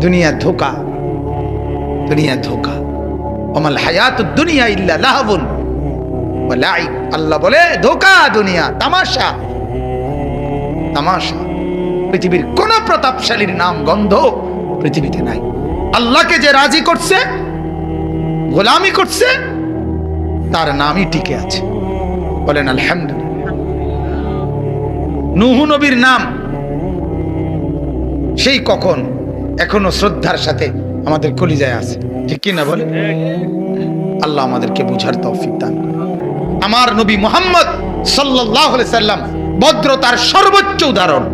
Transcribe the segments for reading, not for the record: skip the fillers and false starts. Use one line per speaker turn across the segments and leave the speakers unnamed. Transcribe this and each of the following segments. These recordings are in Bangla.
দুনিয়া ধোকা, দুনিয়া ধোকা। ওমাল হায়াতুদ দুনিয়া ইল্লা লাহবুন ওয়া লাইব। আল্লাহ বলে ধোকা, দুনিয়া তামাশা, তামাশা। পৃথিবীর কোন প্রতাপশালীর নাম গন্ধ পৃথিবীতে নাই। আল্লাহকে যে রাজি করছে, গোলামি করছে, তার নামই টিকে আছে। বলেন আলহামদুলিল্লাহ। নূহ নবীর নাম সেই কখন, এখনো শ্রদ্ধার সাথে আমাদের কলিজায় আছে, ঠিক কি না বলে? আল্লাহ আমাদেরকে বুঝার তৌফিক দান করুন। আমার নবী মুহাম্মদ সাল্লাল্লাহু আলাইহি সাল্লাম ভদ্রতার সর্বোচ্চ উদাহরণ।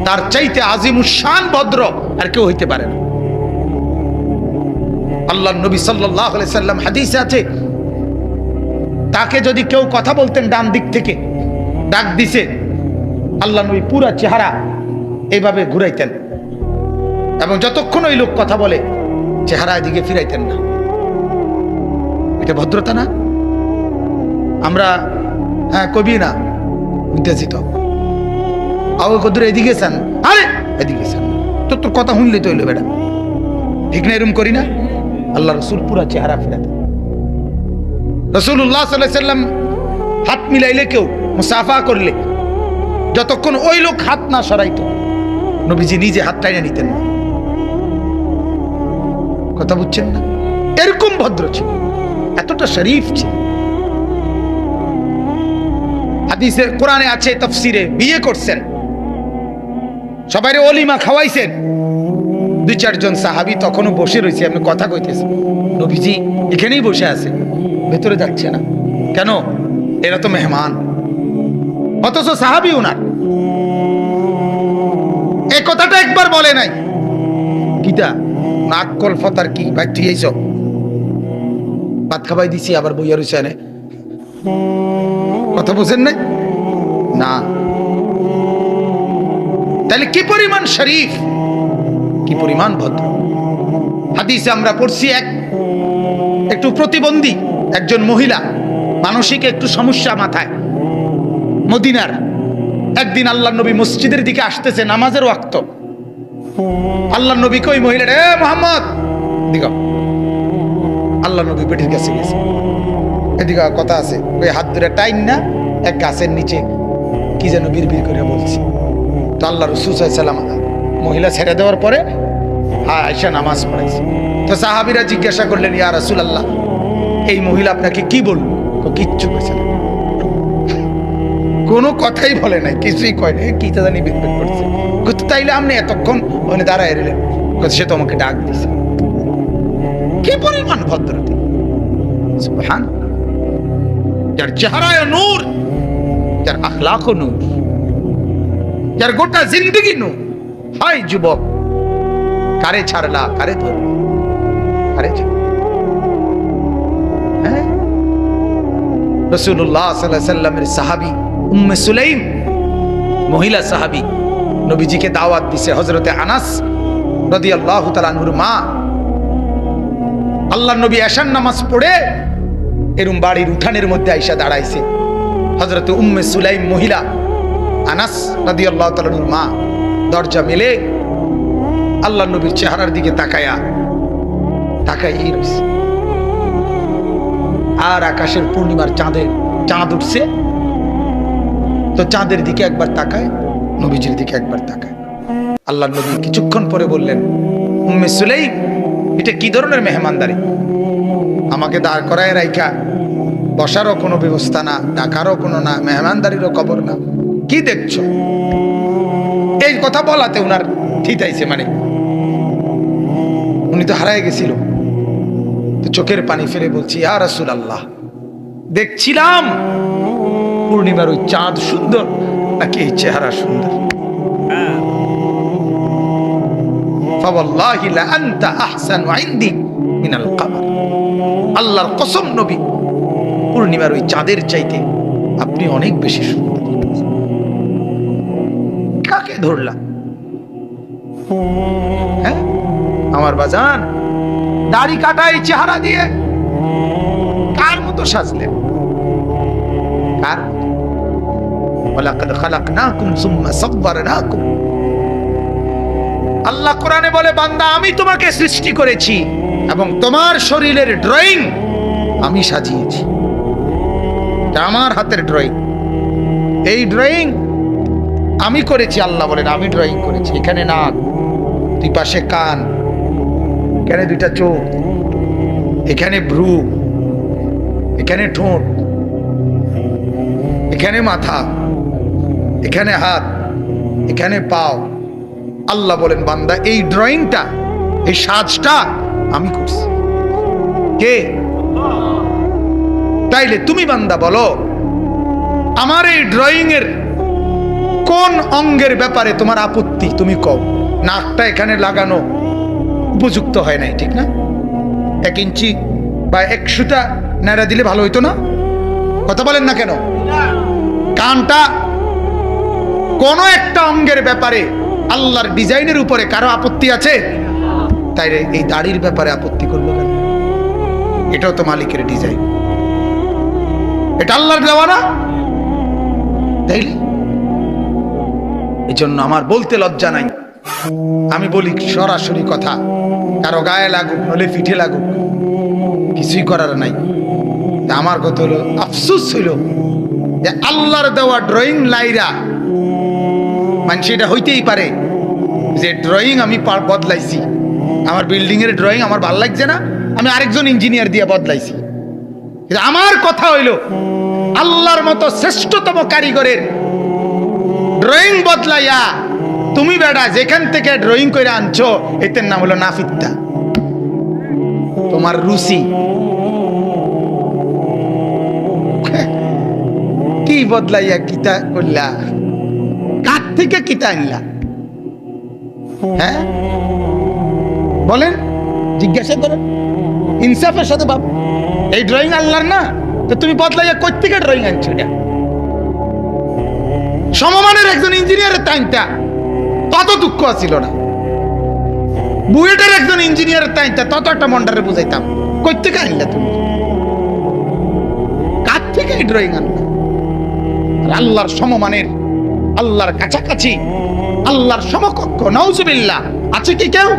তার চাইতে আজিমুশ শান ভদ্র আর কেউ হইতে পারে না। আল্লাহর নবী সাল্লাল্লাহু আলাইহি সাল্লাম হাদিসে আছে, তাকে যদি কেউ কথা বলতেন ডান দিক থেকে, ডাক দিছে, আল্লাহ নবী পুরা চেহারা এইভাবে ঘুরাইতেন এবং যতক্ষণ ওই লোক কথা বলে চেহারা এদিকে ফিরাইতেন না। এটা ভদ্রতা না? আমরা হ্যাঁ কবি না বুঝতেছি তো, আও কদুর এদিকে চান, আরে এদিকে চান, তো তোর কথা শুনলি তো হইলো বেটা, ঠিক না? এরকম করি না? আল্লাহ রসুল পুরা চেহারা ফিরাতেন। রাসূলুল্লাহ সাল্লাল্লাহু আলাইহি সাল্লাম হাত মিলাইলে, কেউ মুসাফা করলে, যতক্ষণ ওই লোক হাত না সরাইতো নবীজি নিজে হাত টাইনে নিতেন না। কথা বুঝছেন না? এরকম ভদ্র ছিল, এতটা শরীফ ছিল। হাদিসে কোরআনে আছে, তাফসিরে বিয়ে করছেন, সবাইরে ওলিমা খাওয়াইছেন। 2-4 জন সাহাবী তখনও বসে রয়েছে, আপনি কথা কইতেছেন, নবীজি এখানেই বসে আছে, ভেতরে যাচ্ছে না কেন? এরা তো মেহমান। অথচ সাহাবী উনার এই কথাটা একবার বলে নাই। গীতা নাক কলফতার কি ভাই, তুই এইসব ভাত খাবাই দিছি, আবার বইয়া রয়েছে এনে, কথা বুঝেন নাই না? তাহলে কি পরিমাণ শরীফ, কি পরিমাণ ভদ্র। হাদিসে আমরা পড়ছি, একটু প্রতিবন্ধী একজন মহিলা, মানসিক একটু সমস্যা মাথায়, মদিনার। একদিন আল্লাহ নবী মসজিদের দিকে আসতেছে, নামাজের ওয়াক্ত। আল্লাহ নবী কই মহিলাটা, এ মুহাম্মদ দিগো। আল্লাহ নবী পেটের কাছে গেছে, এদিকে কথা আছে, ওই হাত ধরে টাইন না এক গাছের নিচে কি যেন বিড়বিড় করে বলছি। তো আল্লাহ রাসূল সাল্লাল্লাহু আলাইহি সাল্লাম মহিলা ছেড়ে দেওয়ার পরে আয়েশা নামাজ পড়াইছে। তো সাহাবীরা জিজ্ঞাসা করলেন, ইয়া রাসূলুল্লাহ, এই মহিলা আপনাকে কি বলল? কিচ্ছু কইছে না, কোনো কথাই বলে নাই, কিছুই কয় নাই, কি তা জানি বিড়বিড় করছে। কত তাইলে আপনি এতক্ষণ ওখানে দাঁড়ায় রইলেন? সে তো আমাকে ডাক দিছে। কি পরিমাণ ভদ্রতা! সুবহানাল্লাহ। যার চেহারায় নূর, যার আখলাকও নূর, যার গোটা জিন্দেগি নূর। হায় যুবক, কারে ছাড়লা, কারে ধরলা, কারে ছাড়লা? হ্যাঁ, রাসূলুল্লাহ সাল্লাল্লাহু আলাইহি সাল্লামের সাহাবী উম্মে সুলাইম, মহিলা সাহাবী, নবীজিকে দাওয়াত দিছে। হযরতে আনাস রাদিয়াল্লাহু তাআলা আনহুর মা। আল্লাহর নবী এশার নামাজ পড়ে এরম বাড়ির উঠানের মধ্যে আইসা দাঁড়াইছে। হযরতে উম্মে সুলাইম মহিলা, আনাস রাদিয়াল্লাহু তাআলা আনহুর মা, দরজা মেলে আল্লাহর নবীর চেহারার দিকে তাকাই রইছে। আর আকাশের পূর্ণিমার চাঁদ উঠছে, তো চাঁদের দিকে একবার তাকায়, নবীজির দিকে একবার তাকায়। আল্লাহর নবী কিছুক্ষণ পরে বললেন, উম্মে সুলাইম, এটা কি ধরনের মেহমানদারি? আমাকে দাঁড় করায় রাইখা বসারও কোনো ব্যবস্থা না, ডাকারও কোনো না, মেহমানদারিরও খবর না, কি দেখছো? এই কথা বলাতে উনার থিতাইছে, মানে উনি তো হারায় গেছিল। তো চোখের পানি ফেলে বলছি, ইয়া রাসূলুল্লাহ, দেখছিলাম পূর্ণিমার ওই চাঁদ সুন্দর নাকি এই চেহারা সুন্দর? ফাওয়াল্লাহি লা আনতা আহসানু ইনদি মিনাল কমর। আল্লাহর কসম নবী, পূর্ণিমার ওই চাঁদের চাইতে আপনি অনেক বেশি সুন্দর। কাকে ধরলা? হ্যাঁ আমার বাজান, দাড়ি কাটাই চেহারা দিয়ে কার মতো সাজলেন? কার? ওয়ালাকাদ খালাকনাকুম সুম্মা সাওয়ারনাকুম। আল্লাহ কোরআনে বলে, বান্দা আমি তোমাকে সৃষ্টি করেছি এবং তোমার শরীরের ড্রয়িং আমি সাজিয়েছি। এটা আমার হাতের ড্রয়িং। এই ড্রয়িং আমি করেছি। আল্লাহ বলেন আমি ড্রয়িং করেছি। এখানে নাক, দুই পাশে কান, এখানে দুইটা চোখ, এখানে ভ্রু, এখানে ঠোঁট, এখানে মাথা, এখানে হাত, এখানে পাও। আল্লাহ বলেন বান্দা এই ড্রয়িংটা, এই সাজটা আমি করছি। কে? তাইলে তুমি বান্দা বলো, আমার এই ড্রয়িং এর কোন অঙ্গের ব্যাপারে তোমার আপত্তি? তুমি কও। নাকটা এখানে লাগানো উপযুক্ত হয় নাই, ঠিক না? 1 ইঞ্চি বা 1 সুতা নাড়া দিলে ভালো হইতো না? কথা বলেন না কেন? কানটা, কোন একটা অঙ্গের ব্যাপারে আল্লাহর ডিজাইনের উপরে কারো আপত্তি আছে? তাই এই দাড়ির ব্যাপারে আপত্তি করলো কেন? এটাও তো মালিকের ডিজাইন, এটা আল্লাহর দেওয়া না? তাইলে এই জন্য আমার বলতে লজ্জা নাই। আমি বলি সরাসরি কথা, কারো গায়ে লাগুক নলে পিঠে লাগুক, কিছুই করার নাই। আমার কথা হলো, আফসোস হইল যে আল্লাহর দেওয়া ড্রয়িং লাইরা মানুষ, এটা হইতেই পারে যে ড্রয়িং আমি বদলাইছি, আমার বিল্ডিং এর ড্রয়িং আমার ভাল লাগছে না, আমি আরেকজন ইঞ্জিনিয়ার দিয়ে বদলাইছি। আমার কথা হইল আল্লাহর মতো শ্রেষ্ঠতম কারিগরের ড্রয়িং বদলাইয়া তুমি বেটা যেখান থেকে ড্রয়িং করে আনছো, এটার নাম হলো নাফিত্তা, তোমার রুচি। কি বদলাইয়া কিতা করলা? কার থেকে কিতা আনলা? হ্যাঁ বলেন, জিজ্ঞাসা করেন ইনসাফের সাথে। বাপ এই ড্রয়িং আল্লাহর না, তো তুমি বদলাইয়া কই থেকে ড্রয়িং আনছো? এটা সমমানের একজন ইঞ্জিনিয়ারের টাইমটা তত দুঃখ ছিল না, বুয়েটের একজন ইঞ্জিনিয়ারের টাইমটা তত একটা মন্ডারে বুঝাইতাম। কই থেকে আনলা তুমি? কার থেকে এই ড্রয়িং আনলা? আল্লাহর সমমানের, আল্লাহর কাছাকাছি, আল্লাহর সমকক্ষ নাউজুবিল্লাহ আছে কি কেউ?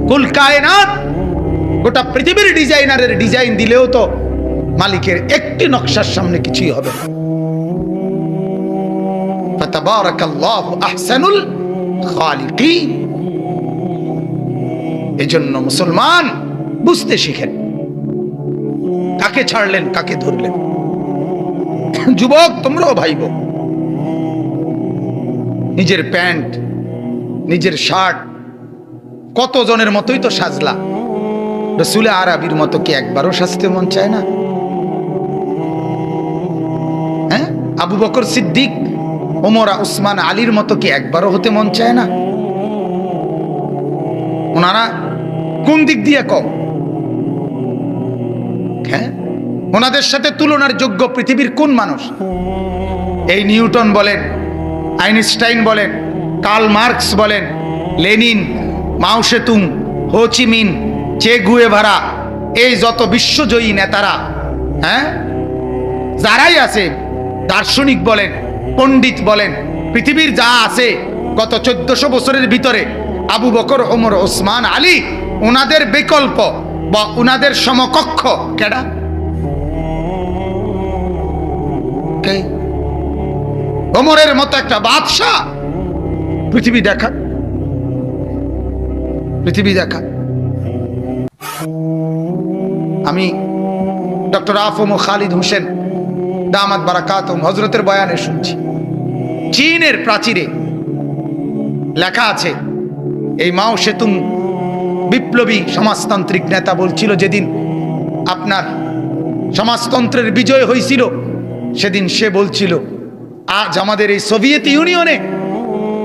কুল কায়নাত গোটা পৃথিবীর ডিজাইনারের ডিজাইন দিলেও তো মালিকের একটি নকশার সামনে কিছুই হবে না। ফাতাবারাকাল্লাহু আহসানুল খালিকিন। এজন্য মুসলমান বুঝতে শিখেন, কাকে ছাড়লেন কাকে ধরলেন। যুবক তোমরাও ভাইব, নিজের প্যান্ট, নিজের শার্ট কত জনের মতোই তো সাজলা, রসুলে আরবির মতো কি একবারও সাজতে মন চায় না? হ্যাঁ, আবু বকর সিদ্দিক, ওমর, উসমান, আলীর মতো কি একবারও হতে মন চায় না? ওনারা কোন দিক দিয়ে কম? হ্যাঁ, ওনাদের সাথে তুলনার যোগ্য পৃথিবীর কোন মানুষ? এই নিউটন বলেন, আইনস্টাইন বলেন, কার্ল মার্কস বলেন, লেনিন, মাও সেতুং, হো চি মিন, চে গুয়েভারা, এই যত বিশ্বজয়ী নেতারা, হ্যাঁ, যারাই আছে, দার্শনিক বলেন, পণ্ডিত বলেন, পৃথিবীর যা আছে গত 1400 বছরের ভিতরে আবু বকর, ওমর, ওসমান, আলী, ওনাদের বিকল্প বা ওনাদের সমকক্ষ কেডা? ওমরের মতো একটা বাদশাহ পৃথিবী দেখা, পৃথিবী দেখা। আমি ডক্টর আফম খালিদ হোসেন দামাত বারাকাতুহুম হযরতের বয়ানে শুনছি, চীনের প্রাচীরে লেখা আছে, এই মাও সেতুং বিপ্লবী সমাজতান্ত্রিক নেতা বলছিল, যেদিন আপনার সমাজতন্ত্রের বিজয় হয়েছিল সেদিন সে বলছিল, আজ আমাদের এই সোভিয়েত ইউনিয়নে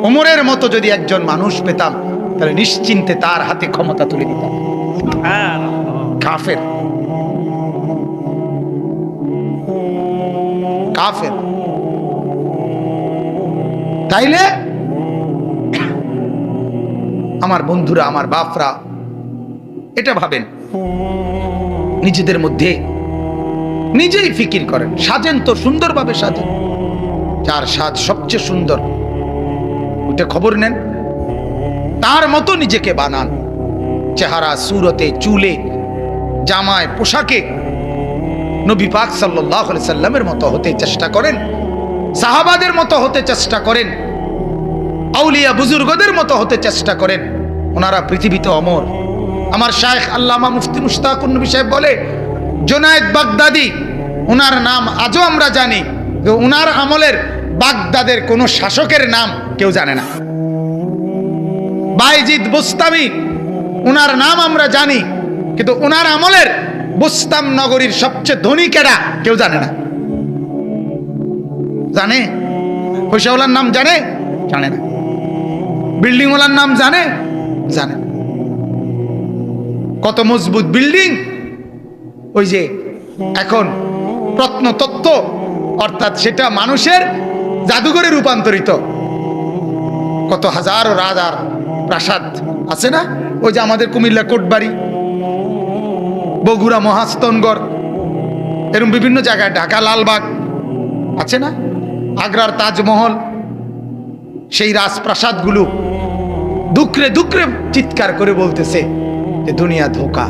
ওমরের মতো যদি একজন মানুষ পেতাম তাহলে নিশ্চিন্তে তার হাতে ক্ষমতা তুলে দিতাম। কাফের, কাফের। তাইলে আমার বন্ধুরা, আমার বাপরা, এটা ভাবেন, নিজেদের মধ্যে নিজেই ফিকির করেন, সাজেন তো সুন্দরভাবে সাজেন, যার সাজ সবচেয়ে সুন্দর ওটা খবর নেন, তার মতো নিজেকে বানান। চেহারা, সুরতে, চুলে, জামায়, পোশাকে নবী পাক সাল্লাল্লাহু আলাইহি সাল্লামের মতো হতে চেষ্টা করেন, সাহাবাদের মতো হতে চেষ্টা করেন, আউলিয়া বুজুর্গদের মতো হতে চেষ্টা করেন। ওনারা পৃথিবীতে অমর। আমার শায়েখ আল্লামা মুফতি মুশতাকুন নবী সাহেব বলে, জুনায়েদ বাগদাদি, ওনার নাম আজও আমরা জানি, ওনার আমলের বাগদাদের কোনো শাসকের নাম কেউ জানে না। বাইজিদ বুস্তামি, ওনার নাম আমরা জানি, কিন্তু ওনার আমলের বুস্তাম নগরীর সবচেয়ে ধনী কেডা কেউ জানে না। জানে? পয়সাওয়ালার নাম জানে? জানে না। বিল্ডিংওয়ালার নাম জানে? জানে। কত মজবুত বিল্ডিং! ওই যে এখন প্রত্নতত্ত্ব, অর্থাৎ সেটা মানুষের জাদুঘরে রূপান্তরিত। কত হাজার রাজার প্রাসাদ আছে না? ওই যে আমাদের কুমিল্লা কোটবাড়ি, বগুড়া মহাস্তনগড়, এরকম বিভিন্ন জায়গায়, ঢাকা লালবাগ আছে না, আগ্রার তাজমহল, সেই রাজপ্রাসাদগুলো দুকরে দুকরে চিৎকার করে বলতেছে যে দুনিয়া ধোঁকা।